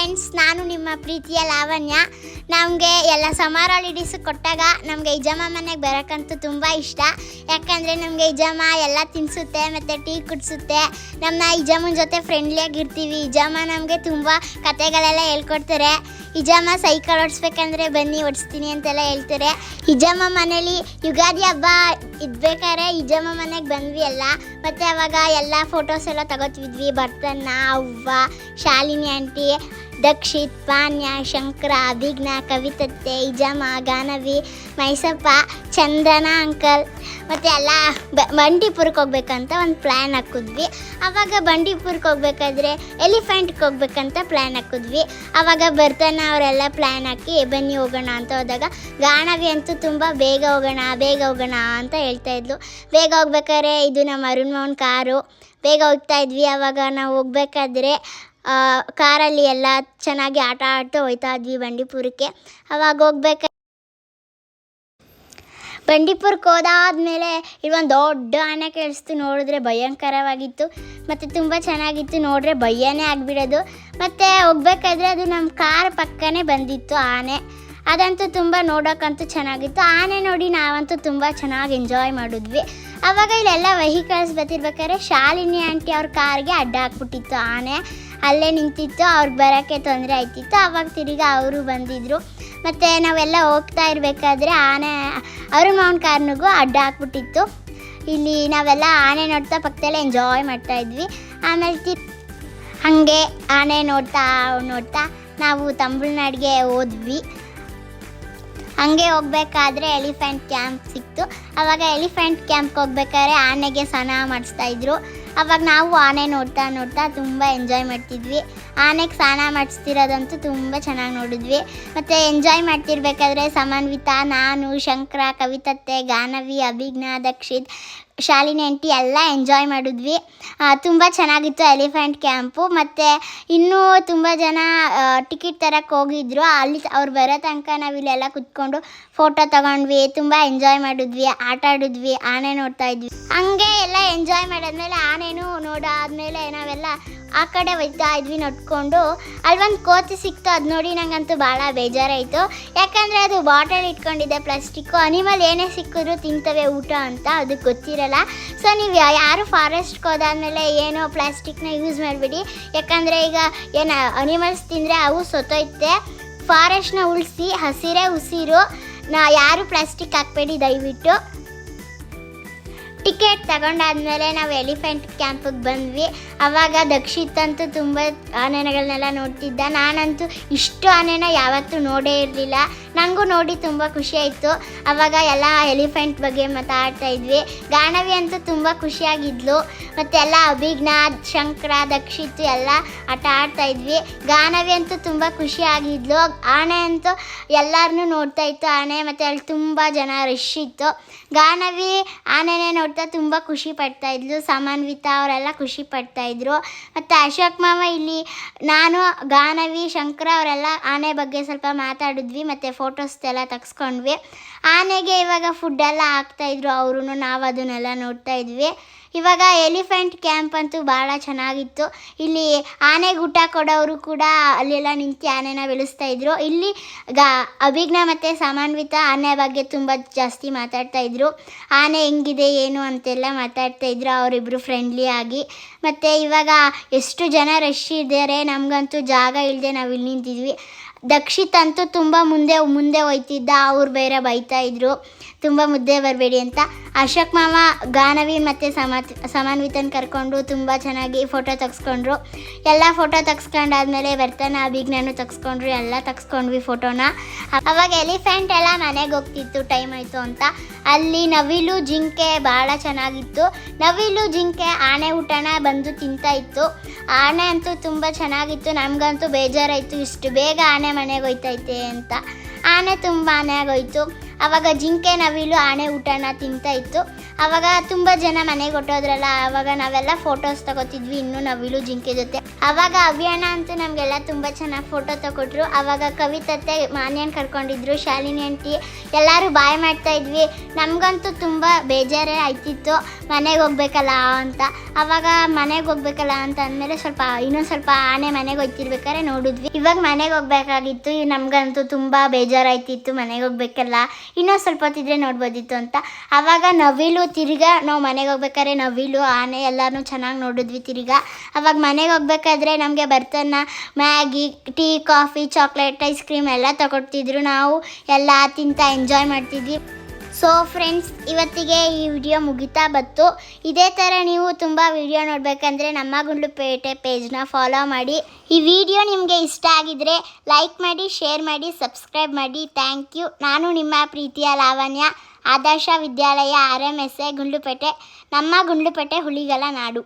Friends, ನಾನು ನಿಮ್ಮ ಪ್ರೀತಿಯ ಲಾವಣ್ಯ. ನಮಗೆ ಎಲ್ಲ ಸಮ್ಮರ್ ಹಾಲಿಡೇಸ್ ಕೊಟ್ಟಾಗ ನಮಗೆ ಇಜಮ್ಮ ಮನೆಗೆ ಬರೋಕ್ಕಂತೂ ತುಂಬ ಇಷ್ಟ. ಯಾಕಂದರೆ ನಮಗೆ ಇಜಮ್ಮ ಎಲ್ಲ ತಿನ್ನಿಸುತ್ತೆ ಮತ್ತು ಟೀ ಕುಡಿಸುತ್ತೆ. ನಮ್ಮ ಇಜಮ್ಮನ ಜೊತೆ ಫ್ರೆಂಡ್ಲಿಯಾಗಿರ್ತೀವಿ. ಇಜಮ್ಮ ನಮಗೆ ತುಂಬ ಕತೆಗಳೆಲ್ಲ ಹೇಳ್ಕೊಡ್ತಾರೆ. ಇಜಮ್ಮ ಸೈಕಲ್ ಓಡಿಸ್ಬೇಕಂದ್ರೆ ಬನ್ನಿ ಓಡಿಸ್ತೀನಿ ಅಂತೆಲ್ಲ ಹೇಳ್ತಾರೆ. ಇಜಮ್ಮ ಮನೇಲಿ ಯುಗಾದಿ ಹಬ್ಬ ಇದ್ಬೇಕಾದ್ರೆ ಇಜಮ್ಮ ಮನೆಗೆ ಬಂದ್ವಿ ಎಲ್ಲ. ಮತ್ತು ಅವಾಗ ಎಲ್ಲ ಫೋಟೋಸ್ ಎಲ್ಲ ತಗೋತಿದ್ವಿ. ಬರ್ತನ್ನ, ಅವ್ವ, ಶಾಲಿನಿ ಆಂಟಿ, ದಕ್ಷಿತ್, ಪಾನ್ಯ, ಶಂಕರ, ಅಭಿಜ್ಞ, ಕವಿತತ್ತೆ, ಇಜಮ್ಮ, ಗಾನವಿ, ಮೈಸಪ್ಪ, ಚಂದನ ಅಂಕಲ್ ಮತ್ತು ಎಲ್ಲ ಬಂಡೀಪುರಕ್ಕೆ ಹೋಗ್ಬೇಕಂತ ಒಂದು ಪ್ಲ್ಯಾನ್ ಹಾಕಿದ್ವಿ. ಆವಾಗ ಬಂಡೀಪುರಕ್ಕೆ ಹೋಗ್ಬೇಕಾದ್ರೆ ಎಲಿಫೆಂಟ್ಗೆ ಹೋಗ್ಬೇಕಂತ ಪ್ಲ್ಯಾನ್ ಹಾಕಿದ್ವಿ. ಆವಾಗ ಬರ್ತಾನ ಅವರೆಲ್ಲ ಪ್ಲ್ಯಾನ್ ಹಾಕಿ ಬನ್ನಿ ಹೋಗೋಣ ಅಂತ ಹೋದಾಗ ಗಾನವಿ ಅಂತೂ ತುಂಬ ಬೇಗ ಹೋಗೋಣ ಅಂತ ಹೇಳ್ತಾಯಿದ್ಲು. ಬೇಗ ಹೋಗ್ಬೇಕಾದ್ರೆ ಇದು ನಮ್ಮ ಅರುಣ್ ಮೋಹನ್ ಕಾರು. ಬೇಗ ಹೋಗ್ತಾ ಇದ್ವಿ. ಆವಾಗ ನಾವು ಹೋಗ್ಬೇಕಾದ್ರೆ ಕಾರಲ್ಲಿ ಎಲ್ಲ ಚೆನ್ನಾಗಿ ಆಟ ಆಡ್ತಾ ಹೋಗ್ತಾ ಇದ್ವಿ ಬಂಡೀಪುರಕ್ಕೆ. ಅವಾಗ ಬಂಡೀಪುರಕ್ಕೆ ಹೋದಾದ್ಮೇಲೆ ಇಲ್ಲೊಂದು ದೊಡ್ಡ ಆನೆ ಕೇಳಿಸ್ತು. ನೋಡಿದ್ರೆ ಭಯಂಕರವಾಗಿತ್ತು ಮತ್ತು ತುಂಬ ಚೆನ್ನಾಗಿತ್ತು. ನೋಡಿದ್ರೆ ಭಯನೇ ಆಗಿಬಿಡೋದು. ಮತ್ತು ಹೋಗ್ಬೇಕಾದ್ರೆ ಅದು ನಮ್ಮ ಕಾರ್ ಪಕ್ಕನೇ ಬಂದಿತ್ತು ಆನೆ. ಅದಂತೂ ತುಂಬ ನೋಡೋಕ್ಕಂತೂ ಚೆನ್ನಾಗಿತ್ತು. ಆನೆ ನೋಡಿ ನಾವಂತೂ ತುಂಬ ಚೆನ್ನಾಗಿ ಎಂಜಾಯ್ ಮಾಡಿದ್ವಿ. ಆವಾಗ ಇಲ್ಲೆಲ್ಲ ವೆಹಿಕಲ್ಸ್ ಬರ್ತಿರ್ಬೇಕಾದ್ರೆ ಶಾಲಿನಿ ಆಂಟಿ ಅವ್ರ ಕಾರ್ಗೆ ಅಡ್ಡ ಹಾಕ್ಬಿಟ್ಟಿತ್ತು ಆನೆ. ಅಲ್ಲೇ ನಿಂತಿತ್ತು. ಅವ್ರಿಗೆ ಬರೋಕ್ಕೆ ತೊಂದರೆ ಆಯ್ತಿತ್ತು. ಆವಾಗ ತಿರುಗಿ ಅವರು ಬಂದಿದ್ದರು. ಮತ್ತು ನಾವೆಲ್ಲ ಹೋಗ್ತಾ ಇರಬೇಕಾದ್ರೆ ಆನೆ ಅರುಣ್ ಮೋಹನ್ ಕಾರ್ನಿಗೂ ಅಡ್ಡ ಹಾಕ್ಬಿಟ್ಟಿತ್ತು. ಇಲ್ಲಿ ನಾವೆಲ್ಲ ಆನೆ ನೋಡ್ತಾ ಪಕ್ಕದಲ್ಲೇ ಎಂಜಾಯ್ ಮಾಡ್ತಾಯಿದ್ವಿ. ಆಮೇಲೆ ಹಾಗೆ ಆನೆ ನೋಡ್ತಾ ನಾವು ತಮಿಳ್ನಾಡಿಗೆ ಹೋದ್ವಿ. ಹಾಗೆ ಹೋಗ್ಬೇಕಾದ್ರೆ ಎಲಿಫೆಂಟ್ ಕ್ಯಾಂಪ್ ಸಿಕ್ತು. ಆವಾಗ ಎಲಿಫೆಂಟ್ ಕ್ಯಾಂಪ್ಗೆ ಹೋಗ್ಬೇಕಾದ್ರೆ ಆನೆಗೆ ಸ್ನಾನ ಮಾಡಿಸ್ತಾಯಿದ್ರು. ಆವಾಗ ನಾವು ಆನೆ ನೋಡ್ತಾ ತುಂಬ ಎಂಜಾಯ್ ಮಾಡ್ತಿದ್ವಿ. ಆನೆಗೆ ಸ್ನಾನ ಮಾಡಿಸ್ತಿರೋದಂತೂ ತುಂಬ ಚೆನ್ನಾಗಿ ನೋಡಿದ್ವಿ. ಮತ್ತು ಎಂಜಾಯ್ ಮಾಡ್ತಿರ್ಬೇಕಾದ್ರೆ ಸಮನ್ವಿತಾ, ನಾನು, ಶಂಕರ, ಕವಿತತ್ತೆ, ಗಾನವಿ, ಅಭಿಜ್ಞ, ದಕ್ಷಿತ್, ಶಾಲಿನಿ ಆಂಟಿ ಎಲ್ಲ ಎಂಜಾಯ್ ಮಾಡಿದ್ವಿ. ತುಂಬ ಚೆನ್ನಾಗಿತ್ತು ಎಲಿಫೆಂಟ್ ಕ್ಯಾಂಪು. ಮತ್ತು ಇನ್ನೂ ತುಂಬ ಜನ ಟಿಕೆಟ್ ತರಕ್ಕೆ ಹೋಗಿದ್ರು. ಅಲ್ಲಿ ಅವ್ರು ಬರೋ ತನಕ ನಾವಿಲ್ಲೆಲ್ಲ ಕುತ್ಕೊಂಡು ಫೋಟೋ ತಗೊಂಡ್ವಿ. ತುಂಬ ಎಂಜಾಯ್ ಮಾಡಿದ್ವಿ, ಆಟ ಆಡಿದ್ವಿ, ಆನೆ ನೋಡ್ತಾ ಇದ್ವಿ. ಹಂಗೆ ಎಲ್ಲ ಎಂಜಾಯ್ ಮಾಡಾದ್ಮೇಲೆ ಆನೆನೂ ನೋಡಾದ್ಮೇಲೆ ನಾವೆಲ್ಲ ಆ ಕಡೆ ಹೋಗ್ತಾ ಇದ್ವಿ ನಡ್ಕೊಂಡು. ಅಲ್ಲೊಂದು ಕೋತಿ ಸಿಕ್ತು. ಅದು ನೋಡಿ ನಂಗಂತೂ ಭಾಳ ಬೇಜಾರಾಯಿತು. ಯಾಕಂದರೆ ಅದು ಬಾಟಲ್ ಇಟ್ಕೊಂಡಿದ್ದೆ ಪ್ಲಾಸ್ಟಿಕ್ಕು. ಅನಿಮಲ್ ಏನೇ ಸಿಕ್ಕಿದ್ರು ತಿಂತವೆ ಊಟ ಅಂತ, ಅದಕ್ಕೆ ಗೊತ್ತಿರಲ್ಲ. ಸೊ ನೀವು ಯಾರು ಫಾರೆಸ್ಟ್ಗೆ ಹೋದಾದ್ಮೇಲೆ ಏನೋ ಪ್ಲಾಸ್ಟಿಕ್ನ ಯೂಸ್ ಮಾಡಿಬಿಡಿ. ಯಾಕಂದರೆ ಈಗ ಏನು ಅನಿಮಲ್ಸ್ ತಿಂದರೆ ಅವು ಸತ್ತೋಯ್ತೆ. ಫಾರೆಸ್ಟ್ನ ಉಳಿಸಿ, ಹಸಿರೇ ಉಸಿರು. ಯಾರು ಪ್ಲಾಸ್ಟಿಕ್ ಹಾಕಬೇಡಿ ದಯವಿಟ್ಟು. ಟಿಕೆಟ್ ತಗೊಂಡಾದ್ಮೇಲೆ ನಾವು ಎಲಿಫೆಂಟ್ ಕ್ಯಾಂಪಿಗೆ ಬಂದ್ವಿ. ಆವಾಗ ದಕ್ಷಿತ್ ಅಂತೂ ತುಂಬ ಆನೆಗಳನ್ನೆಲ್ಲ ನೋಡ್ತಿದ್ದ. ನಾನಂತೂ ಇಷ್ಟು ಆನೆನ ಯಾವತ್ತೂ ನೋಡೇ ಇರಲಿಲ್ಲ. ನನಗೂ ನೋಡಿ ತುಂಬ ಖುಷಿಯಾಯಿತು. ಆವಾಗ ಎಲ್ಲ ಎಲಿಫೆಂಟ್ ಬಗ್ಗೆ ಮಾತಾಡ್ತಾ ಇದ್ವಿ. ಗಾನವಿ ಅಂತೂ ತುಂಬ ಖುಷಿಯಾಗಿದ್ಲು. ಮತ್ತು ಎಲ್ಲ ಅಭಿಜ್ಞ, ಶಂಕರ, ದಕ್ಷಿತ್ ಎಲ್ಲ ಆಟ ಆಡ್ತಾಯಿದ್ವಿ. ಗಾನವಿ ಅಂತೂ ತುಂಬ ಖುಷಿಯಾಗಿದ್ಲು. ಆನೆ ಅಂತೂ ಎಲ್ಲರನ್ನೂ ನೋಡ್ತಾ ಇತ್ತು ಆನೆ. ಮತ್ತು ಅಲ್ಲಿ ತುಂಬ ಜನ ರಶ್ ಇತ್ತು. ಗಾನವಿ ಆನೆನೇ ನೋಡ್ತಾ ತುಂಬ ಖುಷಿ ಪಡ್ತಾಯಿದ್ಲು. ಸಮನ್ವಿತಾ ಅವರೆಲ್ಲ ಖುಷಿ ಪಡ್ತಾಯಿದ್ರು. ಮತ್ತು ಅಶೋಕ್ ಮಾವ, ಇಲ್ಲಿ ನಾನು, ಗಾನವಿ, ಶಂಕರ ಅವರೆಲ್ಲ ಆನೆ ಬಗ್ಗೆ ಸ್ವಲ್ಪ ಮಾತಾಡಿದ್ವಿ. ಮತ್ತು ಫೋಟೋಸ್ ಎಲ್ಲ ತೆಗೆಸ್ಕೊಂಡ್ವಿ. ಆನೆಗೆ ಇವಾಗ ಫುಡ್ಡೆಲ್ಲ ಹಾಕ್ತಾಯಿದ್ರು ಅವರು. ನಾವು ಅದನ್ನೆಲ್ಲ ನೋಡ್ತಾ ಇದ್ವಿ. ಇವಾಗ ಎಲಿಫೆಂಟ್ ಕ್ಯಾಂಪ್ ಅಂತೂ ಭಾಳ ಚೆನ್ನಾಗಿತ್ತು. ಇಲ್ಲಿ ಆನೆಗೆ ಊಟ ಕೊಡೋರು ಕೂಡ ಅಲ್ಲೆಲ್ಲ ನಿಂತು ಆನೆನ ಬೆಳೆಸ್ತಾಯಿದ್ರು. ಇಲ್ಲಿ ಅಭಿಜ್ಞ ಮತ್ತು ಸಮನ್ವಿತ ಆನೆ ಬಗ್ಗೆ ತುಂಬ ಜಾಸ್ತಿ ಮಾತಾಡ್ತಾಯಿದ್ರು. ಆನೆ ಹೆಂಗಿದೆ ಏನು ಅಂತೆಲ್ಲ ಮಾತಾಡ್ತಾಯಿದ್ರು ಅವರಿಬ್ಬರು ಫ್ರೆಂಡ್ಲಿ ಆಗಿ. ಮತ್ತು ಇವಾಗ ಎಷ್ಟು ಜನ ರಶ್ ಇದ್ದಾರೆ. ನಮಗಂತೂ ಜಾಗ ಇಲ್ಲದೆ ನಾವು ಇಲ್ಲಿ ನಿಂತಿದ್ವಿ. ದಕ್ಷಿತ್ ಅಂತೂ ತುಂಬ ಮುಂದೆ ಹೋಯ್ತಿದ್ದ. ಅವ್ರು ಬೇರೆ ಬೈತಾಯಿದ್ರು ತುಂಬ ಮುದ್ದೆ ಬರಬೇಡಿ ಅಂತ. ಅಶೋಕ್ ಮಾವ ಗಾನವಿ ಮತ್ತು ಸಮನ್ವಿತನ ಕರ್ಕೊಂಡು ತುಂಬ ಚೆನ್ನಾಗಿ ಫೋಟೋ ತೆಗೆಸ್ಕೊಂಡ್ರು. ಎಲ್ಲ ಫೋಟೋ ತೆಗೆಸ್ಕೊಂಡಾದ್ಮೇಲೆ ಬರ್ತಾನೆ ಅಭಿಜ್ಞಾನು ತೆಗೆಸ್ಕೊಂಡ್ರು. ಎಲ್ಲ ತೆಗೆಸ್ಕೊಂಡ್ವಿ ಫೋಟೋನ. ಅವಾಗ ಎಲಿಫೆಂಟ್ ಎಲ್ಲ ಮನೆಗೆ ಹೋಗ್ತಿತ್ತು, ಟೈಮ್ ಆಯಿತು ಅಂತ. ಅಲ್ಲಿ ನವಿಲು, ಜಿಂಕೆ ಭಾಳ ಚೆನ್ನಾಗಿತ್ತು. ನವಿಲು, ಜಿಂಕೆ ಆನೆ ಊಟನ ಬಂದು ತಿಂತಾ ಇತ್ತು. ಆನೆ ಅಂತೂ ತುಂಬ ಚೆನ್ನಾಗಿತ್ತು. ನಮಗಂತೂ ಬೇಜಾರಾಯಿತು, ಇಷ್ಟು ಬೇಗ ಆನೆ ಮನೆಗೆ ಹೋಯ್ತೈತೆ ಅಂತ. ಆನೆ ತುಂಬ ಆನೆಯಾಗೋಯ್ತು. ಆವಾಗ ಜಿಂಕೆ ನವಿಲು ಆನೆ ಊಟನ ತಿಂತಾ ಇತ್ತು. ಆವಾಗ ತುಂಬ ಜನ ಮನೆಗೆ ಹೊಟ್ಟೋದ್ರಲ್ಲ, ಆವಾಗ ನಾವೆಲ್ಲ ಫೋಟೋಸ್ ತಗೋತಿದ್ವಿ ಇನ್ನೂ ನವಿಲು ಜಿಂಕೆ ಜೊತೆ. ಆವಾಗ ಅವ್ಯಣ್ಣ ಅಂತೂ ನಮಗೆಲ್ಲ ತುಂಬ ಚೆನ್ನಾಗಿ ಫೋಟೋ ತಗೊಟ್ರು. ಆವಾಗ ಕವಿತತ್ತೆ ಮಾನ್ಯನ್ ಕರ್ಕೊಂಡಿದ್ರು, ಶಾಲಿನಿ ಆಂಟಿ ಎಲ್ಲರೂ ಬಾಯ್ ಮಾಡ್ತಾ ಇದ್ವಿ. ನಮಗಂತೂ ತುಂಬ ಬೇಜಾರೇ ಆಯ್ತಿತ್ತು ಮನೆಗೆ ಹೋಗ್ಬೇಕಲ್ಲ ಅಂತ. ಆವಾಗ ಮನೆಗೆ ಹೋಗ್ಬೇಕಲ್ಲ ಅಂತ ಅಂದಮೇಲೆ ಇನ್ನೊಂದು ಸ್ವಲ್ಪ ಆನೆ ಮನೆಗೆ ಹೋಗ್ತಿರ್ಬೇಕಾದ್ರೆ ನೋಡಿದ್ವಿ. ಇವಾಗ ಮನೆಗೆ ಹೋಗ್ಬೇಕಾಗಿತ್ತು, ನಮಗಂತೂ ತುಂಬ ಬೇಜಾರಾಯ್ತಿತ್ತು ಮನೆಗೆ ಹೋಗ್ಬೇಕಲ್ಲ, ಇನ್ನೊಂದು ಸ್ವಲ್ಪ ಹೊತ್ತಿದ್ರೆ ನೋಡ್ಬೋದಿತ್ತು ಅಂತ. ಆವಾಗ ನವಿಲು ತಿರ್ಗಾ ನಾವು ಮನೆಗೆ ಹೋಗ್ಬೇಕಾದ್ರೆ ನವಿಲು ಆನೆ ಎಲ್ಲರೂ ಚೆನ್ನಾಗಿ ನೋಡಿದ್ವಿ ತಿರ್ಗಾ. ಆವಾಗ ಮನೆಗೆ ಹೋಗ್ಬೇಕಾದ್ರೆ ನಮಗೆ ಬರ್ತಾನ Maggi, tea, coffee, chocolate, ice cream ಎಲ್ಲ ತಗೊಡ್ತಿದ್ರು. ನಾವು ಎಲ್ಲ ತಿಂತಾ ಎಂಜಾಯ್ ಮಾಡ್ತಿದ್ವಿ. ಸೊ ಫ್ರೆಂಡ್ಸ್, ಇವತ್ತಿಗೆ ಈ ವಿಡಿಯೋ ಮುಗಿತಾ ಬಂತು. ಇದೇ ಥರ ನೀವು ತುಂಬ ವಿಡಿಯೋ ನೋಡಬೇಕಂದ್ರೆ ನಮ್ಮ ಗುಂಡ್ಲುಪೇಟೆ ಪೇಜ್ನ ಫಾಲೋ ಮಾಡಿ. ಈ ವಿಡಿಯೋ ನಿಮಗೆ ಇಷ್ಟ ಆಗಿದ್ರೆ ಲೈಕ್ ಮಾಡಿ, ಶೇರ್ ಮಾಡಿ, ಸಬ್ಸ್ಕ್ರೈಬ್ ಮಾಡಿ. Thank you. ನಾನು ನಿಮ್ಮ ಪ್ರೀತಿಯ ಲಾವಣ್ಯ, ಆದರ್ಶ ವಿದ್ಯಾಲಯ RMSA ಗುಂಡ್ಲುಪೇಟೆ, ನಮ್ಮ ಗುಂಡ್ಲುಪೇಟೆ ಹುಲಿಗಳ ನಾಡು.